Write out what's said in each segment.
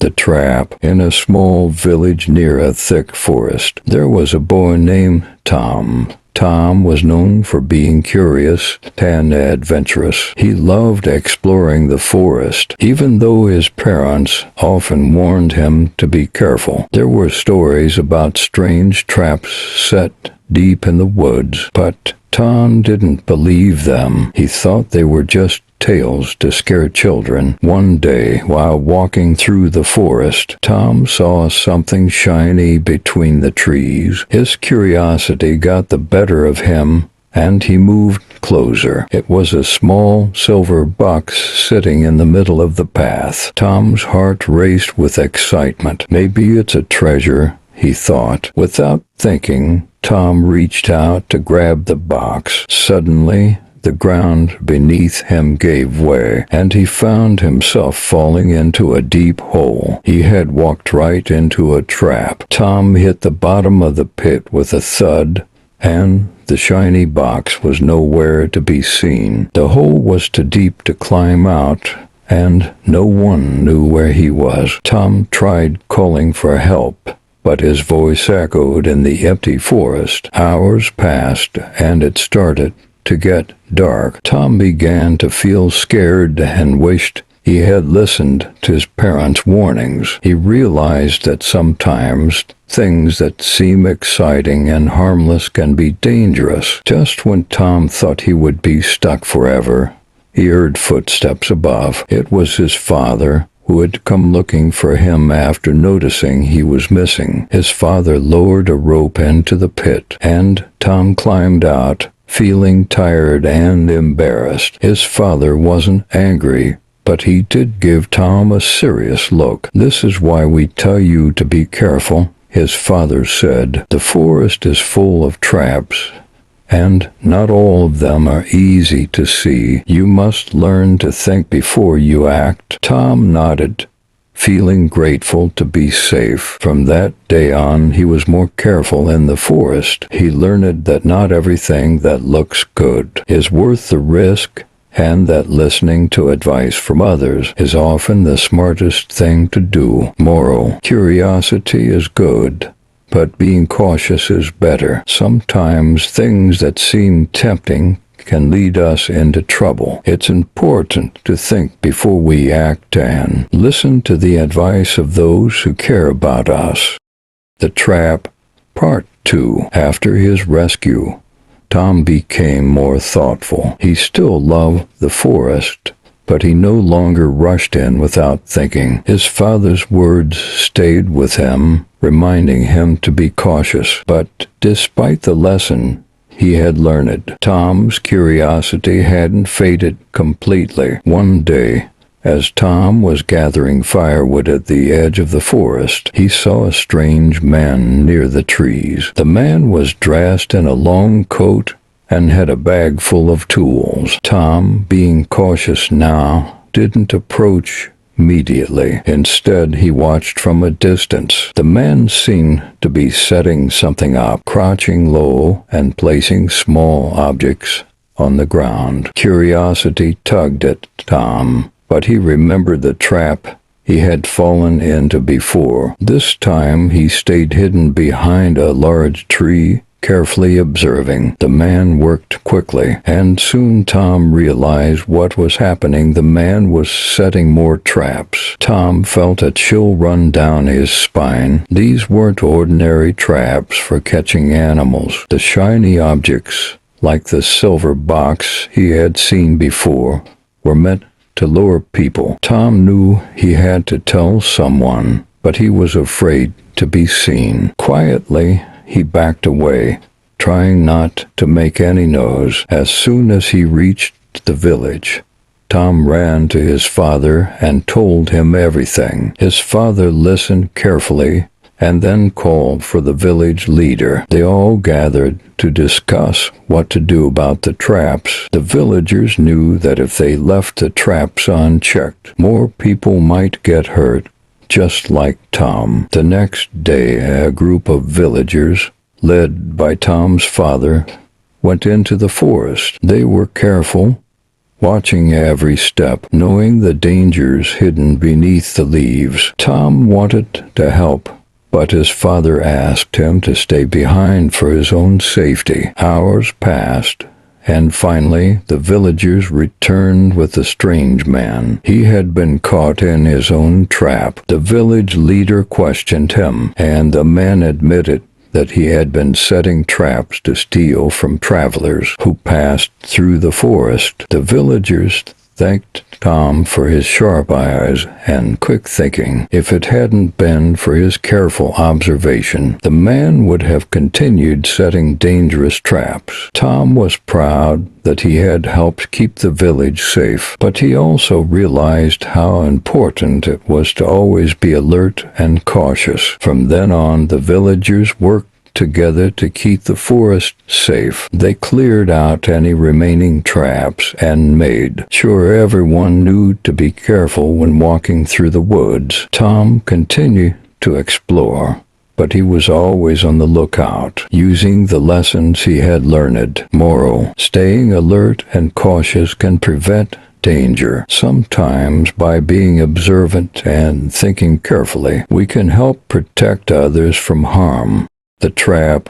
The trap. In a small village near a thick forest, there was a boy named Tom. Tom was known for being curious and adventurous. He loved exploring the forest, even though his parents often warned him to be careful. There were stories about strange traps set deep in the woods, but Tom didn't believe them. He thought they were just tales to scare children. One day, while walking through the forest, Tom saw something shiny between the trees. His curiosity got the better of him, and he moved closer. It was a small silver box sitting in the middle of the path. Tom's heart raced with excitement. Maybe it's a treasure, he thought. Without thinking, Tom reached out to grab the box. Suddenly, the ground beneath him gave way, and he found himself falling into a deep hole. He had walked right into a trap. Tom hit the bottom of the pit with a thud, and the shiny box was nowhere to be seen. The hole was too deep to climb out, and no one knew where he was. Tom tried calling for help, but his voice echoed in the empty forest. Hours passed, and it started to get dark. Tom began to feel scared and wished he had listened to his parents' warnings. He realized that sometimes things that seem exciting and harmless can be dangerous. Just when Tom thought he would be stuck forever, he heard footsteps above. It was his father, who had come looking for him after noticing he was missing. His father lowered a rope into the pit, and Tom climbed out, feeling tired and embarrassed. His father wasn't angry, but he did give Tom a serious look. "This is why we tell you to be careful," his father said. "The forest is full of traps, and not all of them are easy to see. You must learn to think before you act." Tom nodded, feeling grateful to be safe. From that day on, he was more careful in the forest. He learned that not everything that looks good is worth the risk, and that listening to advice from others is often the smartest thing to do. Moral: curiosity is good, but being cautious is better. Sometimes things that seem tempting can lead us into trouble. It's important to think before we act and listen to the advice of those who care about us. The Trap, Part 2. After his rescue, Tom became more thoughtful. He still loved the forest, but he no longer rushed in without thinking. His father's words stayed with him, reminding him to be cautious. But despite the lesson he had learned, Tom's curiosity hadn't faded completely. One day, as Tom was gathering firewood at the edge of the forest, he saw a strange man near the trees. The man was dressed in a long coat and had a bag full of tools. Tom, being cautious now, didn't approach immediately. Instead, he watched from a distance. The man seemed to be setting something up, crouching low and placing small objects on the ground. Curiosity tugged at Tom, but he remembered the trap he had fallen into before. This time, he stayed hidden behind a large tree, carefully observing. The man worked quickly, and soon Tom realized what was happening. The man was setting more traps. Tom felt a chill run down his spine. These weren't ordinary traps for catching animals. The shiny objects, like the silver box he had seen before, were meant to lure people. Tom knew he had to tell someone, but he was afraid to be seen. Quietly, he backed away, trying not to make any noise. As soon as he reached the village, Tom ran to his father and told him everything. His father listened carefully and then called for the village leader. They all gathered to discuss what to do about the traps. The villagers knew that if they left the traps unchecked, more people might get hurt, just like Tom. The next day, a group of villagers, led by Tom's father, went into the forest. They were careful, watching every step, knowing the dangers hidden beneath the leaves. Tom wanted to help, but his father asked him to stay behind for his own safety. Hours passed, and finally the villagers returned with the strange man. He had been caught in his own trap. The village leader questioned him, and the man admitted that he had been setting traps to steal from travelers who passed through the forest. The villagers thanked Tom for his sharp eyes and quick thinking. If it hadn't been for his careful observation, the man would have continued setting dangerous traps. Tom was proud that he had helped keep the village safe, but he also realized how important it was to always be alert and cautious. From then on, the villagers worked together to keep the forest safe. They cleared out any remaining traps and made sure everyone knew to be careful when walking through the woods. Tom continued to explore, but he was always on the lookout, using the lessons he had learned. Moral: staying alert and cautious can prevent danger. Sometimes, by being observant and thinking carefully, we can help protect others from harm. The Trap.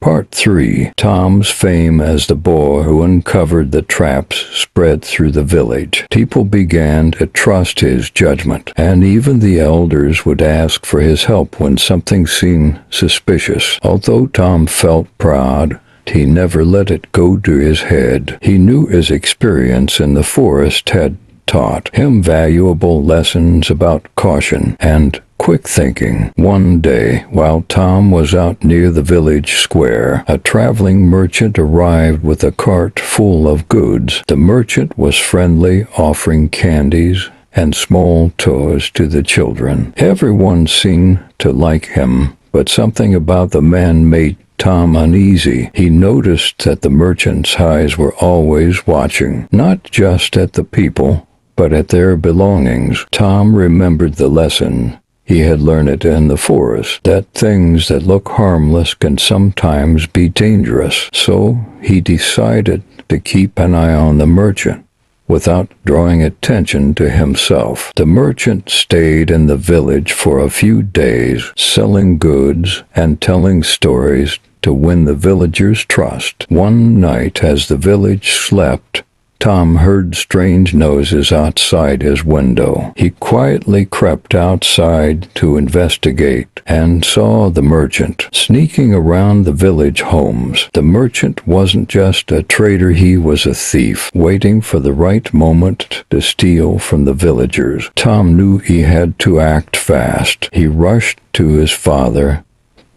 Part 3. Tom's fame as the boy who uncovered the traps spread through the village. People began to trust his judgment, and even the elders would ask for his help when something seemed suspicious. Although Tom felt proud, he never let it go to his head. He knew his experience in the forest had taught him valuable lessons about caution and quick thinking. One day, while Tom was out near the village square, a traveling merchant arrived with a cart full of goods. The merchant was friendly, offering candies and small toys to the children. Everyone seemed to like him, but something about the man made Tom uneasy. He noticed that the merchant's eyes were always watching, not just at the people, but at their belongings. Tom remembered the lesson he had learned it in the forest, that things that look harmless can sometimes be dangerous. So he decided to keep an eye on the merchant without drawing attention to himself. The merchant stayed in the village for a few days, selling goods and telling stories to win the villagers' trust. One night, as the village slept, Tom heard strange noises outside his window. He quietly crept outside to investigate and saw the merchant sneaking around the village homes. The merchant wasn't just a trader, he was a thief, waiting for the right moment to steal from the villagers. Tom knew he had to act fast. He rushed to his father,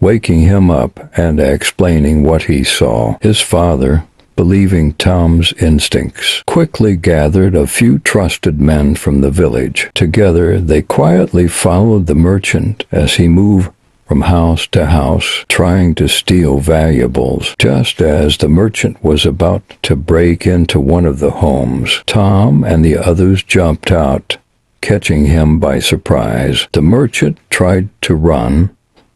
waking him up and explaining what he saw. His father, believing Tom's instincts, quickly gathered a few trusted men from the village. Together, they quietly followed the merchant as he moved from house to house, trying to steal valuables. Just as the merchant was about to break into one of the homes, Tom and the others jumped out, catching him by surprise. The merchant tried to run,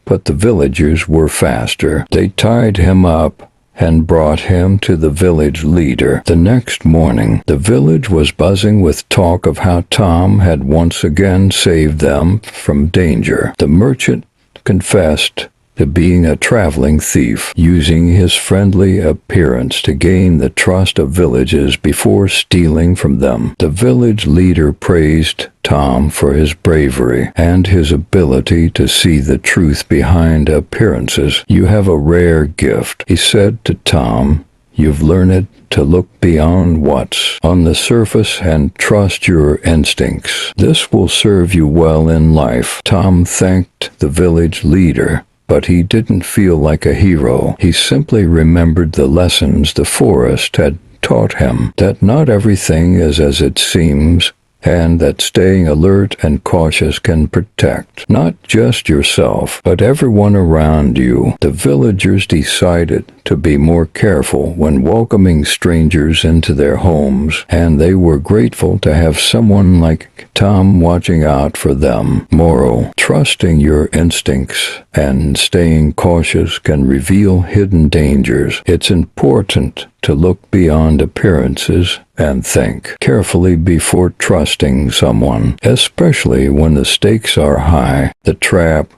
but the villagers were faster. They tied him up and brought him to the village leader. The next morning, the village was buzzing with talk of how Tom had once again saved them from danger. The merchant confessed to being a traveling thief, using his friendly appearance to gain the trust of villagers before stealing from them. The village leader praised Tom for his bravery and his ability to see the truth behind appearances. "You have a rare gift," he said to Tom. "You've learned to look beyond what's on the surface and trust your instincts. This will serve you well in life." Tom thanked the village leader, but he didn't feel like a hero. He simply remembered the lessons the forest had taught him, that not everything is as it seems, and that staying alert and cautious can protect not just yourself, but everyone around you. The villagers decided to be more careful when welcoming strangers into their homes, and they were grateful to have someone like Tom watching out for them. Moral: trusting your instincts and staying cautious can reveal hidden dangers. It's important to look beyond appearances and think carefully before trusting someone, especially when the stakes are high. The Trap,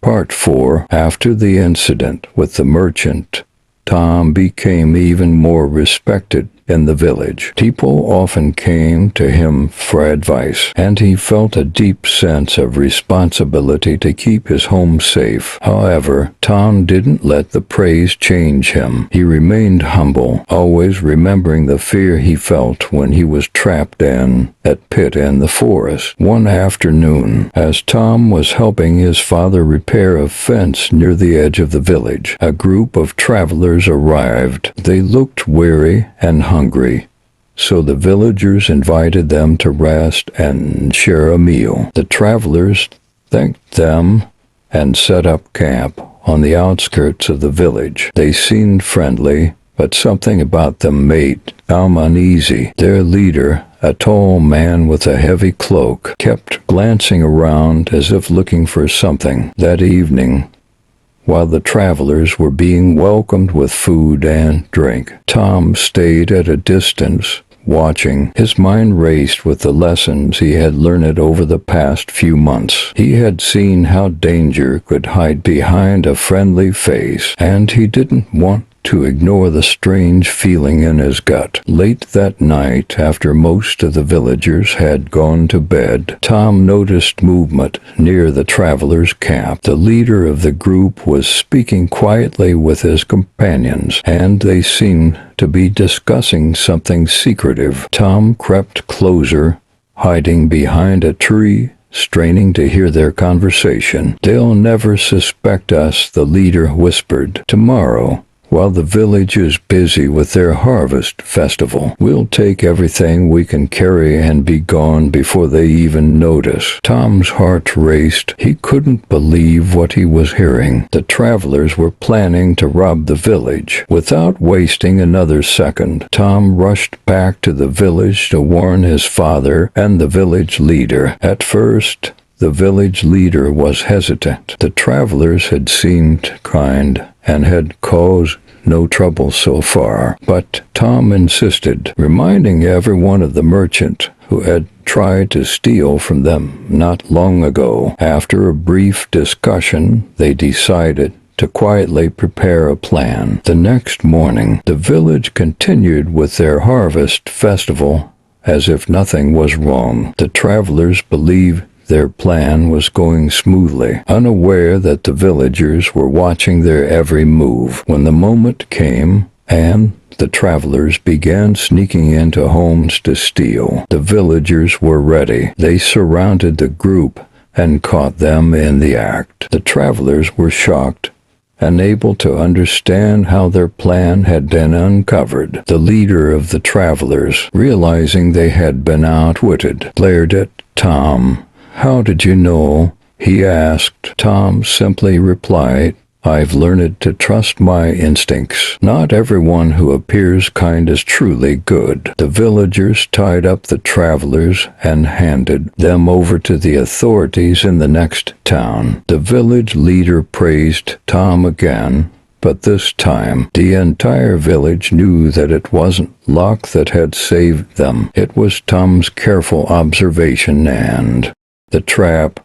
Part 4. After the incident with the merchant, Tom became even more respected in the village. People often came to him for advice, and he felt a deep sense of responsibility to keep his home safe. However, Tom didn't let the praise change him. He remained humble, always remembering the fear he felt when he was trapped in that pit in the forest. One afternoon, as Tom was helping his father repair a fence near the edge of the village, a group of travelers arrived. They looked weary and hungry, so the villagers invited them to rest and share a meal. The travelers thanked them and set up camp on the outskirts of the village. They seemed friendly, but something about them made Tom uneasy. Their leader, a tall man with a heavy cloak, kept glancing around as if looking for something. That evening, while the travelers were being welcomed with food and drink, Tom stayed at a distance, watching. His mind raced with the lessons he had learned over the past few months. He had seen how danger could hide behind a friendly face, and he didn't want to ignore the strange feeling in his gut. Late that night, after most of the villagers had gone to bed, Tom noticed movement near the travelers' camp. The leader of the group was speaking quietly with his companions, and they seemed to be discussing something secretive. Tom crept closer, hiding behind a tree, straining to hear their conversation. "They'll never suspect us," the leader whispered. "Tomorrow, while the village is busy with their harvest festival, we'll take everything we can carry and be gone before they even notice." Tom's heart raced. He couldn't believe what he was hearing. The travelers were planning to rob the village. Without wasting another second, Tom rushed back to the village to warn his father and the village leader. At first, the village leader was hesitant. The travelers had seemed kind and had caused no trouble so far. But Tom insisted, reminding everyone of the merchant who had tried to steal from them not long ago. After a brief discussion, they decided to quietly prepare a plan. The next morning, the village continued with their harvest festival as if nothing was wrong. The travelers believed their plan was going smoothly, unaware that the villagers were watching their every move. When the moment came, and the travelers began sneaking into homes to steal, the villagers were ready. They surrounded the group and caught them in the act. The travelers were shocked, unable to understand how their plan had been uncovered. The leader of the travelers, realizing they had been outwitted, glared at Tom. "How did you know?" he asked. Tom simply replied, "I've learned to trust my instincts. Not everyone who appears kind is truly good." The villagers tied up the travelers and handed them over to the authorities in the next town. The village leader praised Tom again, but this time the entire village knew that it wasn't luck that had saved them. It was Tom's careful observation and the Trap,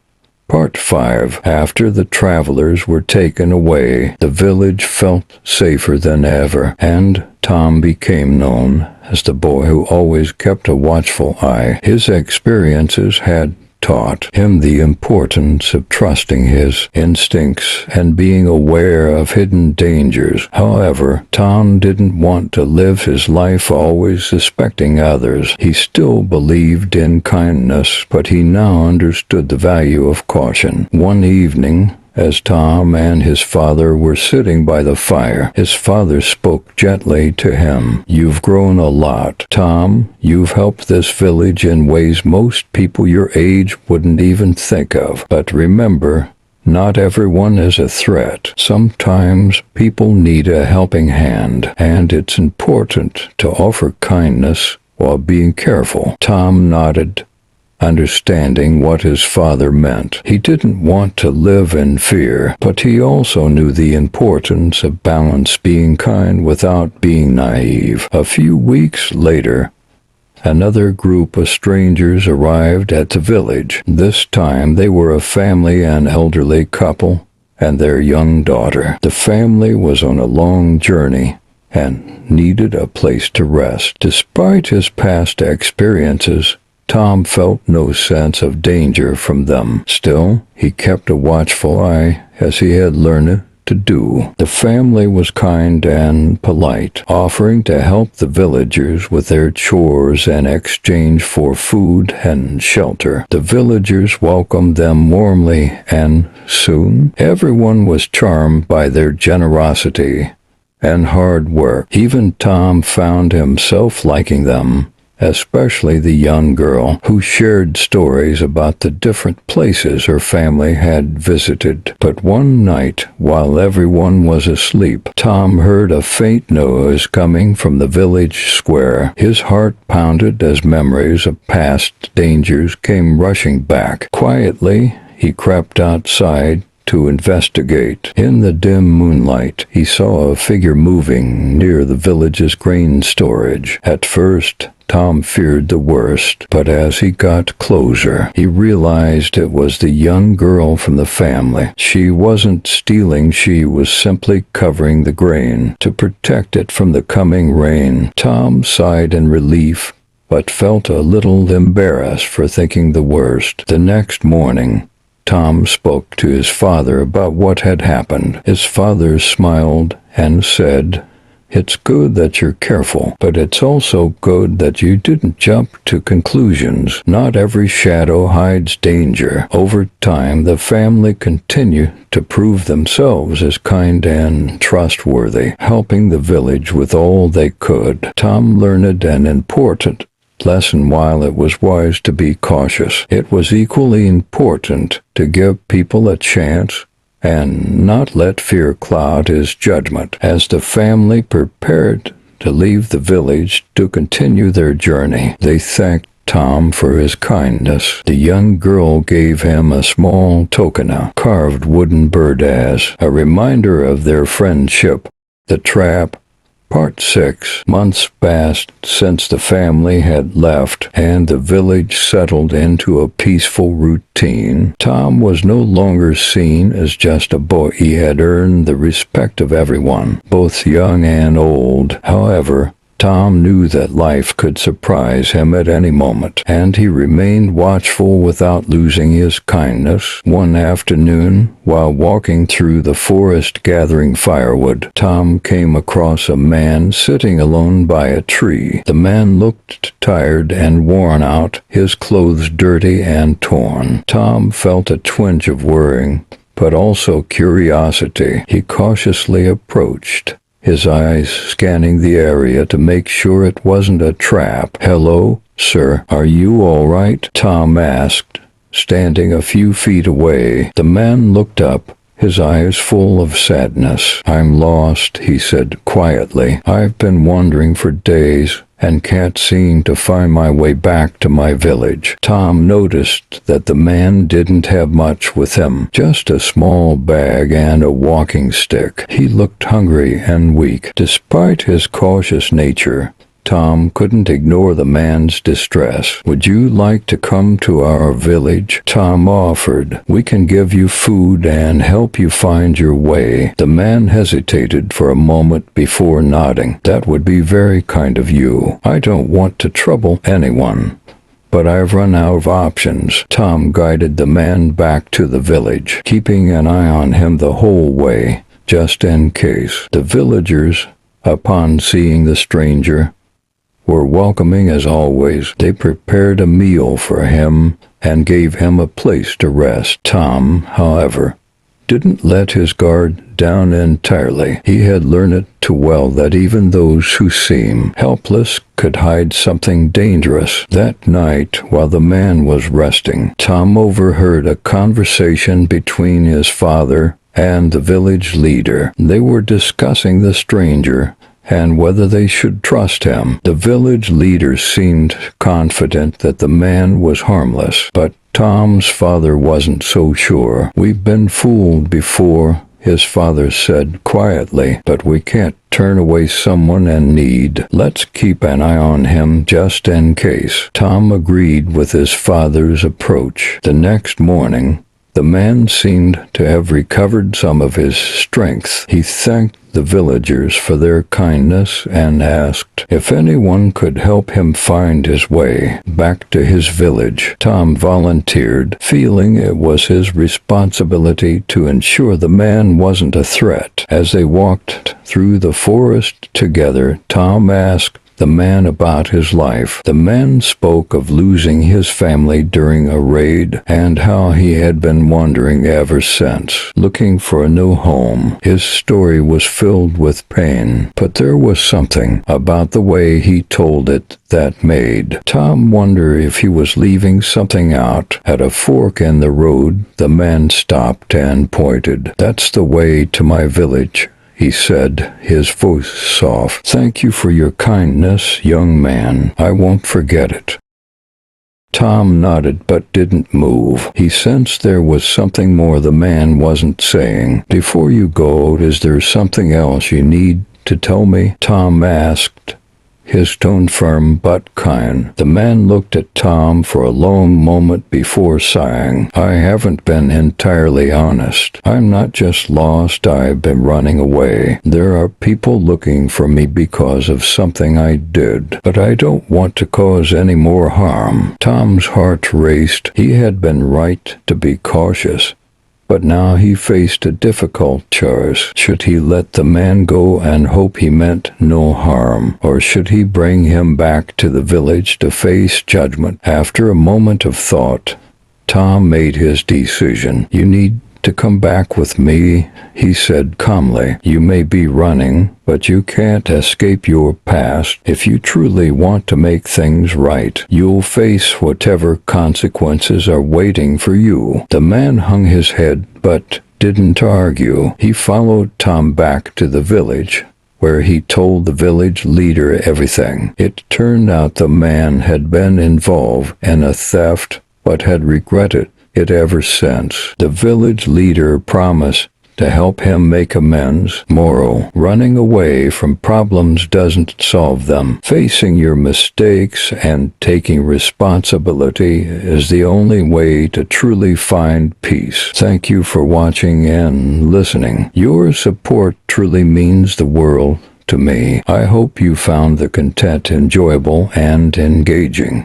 Part 5. After the travelers were taken away, the village felt safer than ever, and Tom became known as the boy who always kept a watchful eye. His experiences had taught him the importance of trusting his instincts and being aware of hidden dangers. However, Tom didn't want to live his life always suspecting others. He still believed in kindness, but he now understood the value of caution. One evening, as Tom and his father were sitting by the fire, his father spoke gently to him. "You've grown a lot, Tom. You've helped this village in ways most people your age wouldn't even think of. But remember, not everyone is a threat. Sometimes people need a helping hand, and it's important to offer kindness while being careful." Tom nodded, understanding what his father meant. He didn't want to live in fear, but he also knew the importance of balance, being kind without being naive. A few weeks later, Another group of strangers arrived at the village. This time they were a family, an elderly couple, and their young daughter. The family was on a long journey and needed a place to rest. Despite his past experiences, Tom felt no sense of danger from them. Still, he kept a watchful eye, as he had learned to do. The family was kind and polite, offering to help the villagers with their chores in exchange for food and shelter. The villagers welcomed them warmly, and soon everyone was charmed by their generosity and hard work. Even Tom found himself liking them, especially the young girl who shared stories about the different places her family had visited. But one night, while everyone was asleep, Tom heard a faint noise coming from the village square. His heart pounded as memories of past dangers came rushing back. Quietly, he crept outside to investigate. In the dim moonlight, he saw a figure moving near the village's grain storage. At first, Tom feared the worst, but as he got closer, he realized it was the young girl from the family. She wasn't stealing, she was simply covering the grain to protect it from the coming rain. Tom sighed in relief, but felt a little embarrassed for thinking the worst. The next morning, Tom spoke to his father about what had happened. His father smiled and said, "It's good that you're careful, but it's also good that you didn't jump to conclusions. Not every shadow hides danger." Over time, the family continued to prove themselves as kind and trustworthy, helping the village with all they could. Tom learned an important lesson. While it was wise to be cautious, it was equally important to give people a chance and not let fear cloud his judgment. As the family prepared to leave the village to continue their journey, they thanked Tom for his kindness. The young girl gave him a small token, a carved wooden bird, as a reminder of their friendship. The Trap. Part 6. Months passed since the family had left, and the village settled into a peaceful routine. Tom was no longer seen as just a boy. He had earned the respect of everyone, both young and old. However, Tom knew that life could surprise him at any moment, and he remained watchful without losing his kindness. One afternoon, while walking through the forest gathering firewood, Tom came across a man sitting alone by a tree. The man looked tired and worn out, his clothes dirty and torn. Tom felt a twinge of worry, but also curiosity. He cautiously approached, his eyes scanning the area to make sure it wasn't a trap. "Hello, sir. Are you all right?" Tom asked, standing a few feet away. The man looked up, his eyes full of sadness. "I'm lost," he said quietly. "I've been wandering for days and can't seem to find my way back to my village." Tom noticed that the man didn't have much with him, just a small bag and a walking stick. He looked hungry and weak. Despite his cautious nature, Tom couldn't ignore the man's distress. "Would you like to come to our village?" Tom offered. "We can give you food and help you find your way." The man hesitated for a moment before nodding. "That would be very kind of you. I don't want to trouble anyone, but I've run out of options." Tom guided the man back to the village, keeping an eye on him the whole way, just in case. The villagers, upon seeing the stranger, were welcoming as always. They prepared a meal for him and gave him a place to rest. Tom, however, didn't let his guard down entirely. He had learned too well that even those who seem helpless could hide something dangerous. That night, while the man was resting, Tom overheard a conversation between his father and the village leader. They were discussing the stranger and whether they should trust him. The village leader seemed confident that the man was harmless, but Tom's father wasn't so sure. "We've been fooled before. his father said quietly, "but we can't turn away someone in need. Let's keep an eye on him just in case." Tom agreed with his father's approach. The next morning, the man seemed to have recovered some of his strength. He thanked the villagers for their kindness and asked if anyone could help him find his way back to his village. Tom volunteered, feeling it was his responsibility to ensure the man wasn't a threat. As they walked through the forest together, Tom asked the man about his life. The man spoke of losing his family during a raid and how he had been wandering ever since, looking for a new home. His story was filled with pain, but there was something about the way he told it that made Tom wonder if he was leaving something out. At a fork in the road, the man stopped and pointed. "That's the way to my village," he said, his voice soft. "Thank you for your kindness, young man. I won't forget it." Tom nodded but didn't move. He sensed there was something more the man wasn't saying. "Before you go, is there something else you need to tell me?" Tom asked, his tone firm but kind. The man looked at Tom for a long moment before sighing. "I haven't been entirely honest. I'm not just lost, I've been running away. There are people looking for me because of something I did, but I don't want to cause any more harm." Tom's heart raced. He had been right to be cautious, but now he faced a difficult choice. Should he let the man go and hope he meant no harm, or should he bring him back to the village to face judgment? After a moment of thought, Tom made his decision. "You need to come back with me," he said calmly. "You may be running, but you can't escape your past. If you truly want to make things right, you'll face whatever consequences are waiting for you." The man hung his head, but didn't argue. He followed Tom back to the village, where he told the village leader everything. It turned out the man had been involved in a theft, but had regretted it ever since. The village leader promised to help him make amends. Moral: running away from problems doesn't solve them. Facing your mistakes and taking responsibility is the only way to truly find peace. Thank you for watching and listening. Your support truly means the world to me. I hope you found the content enjoyable and engaging.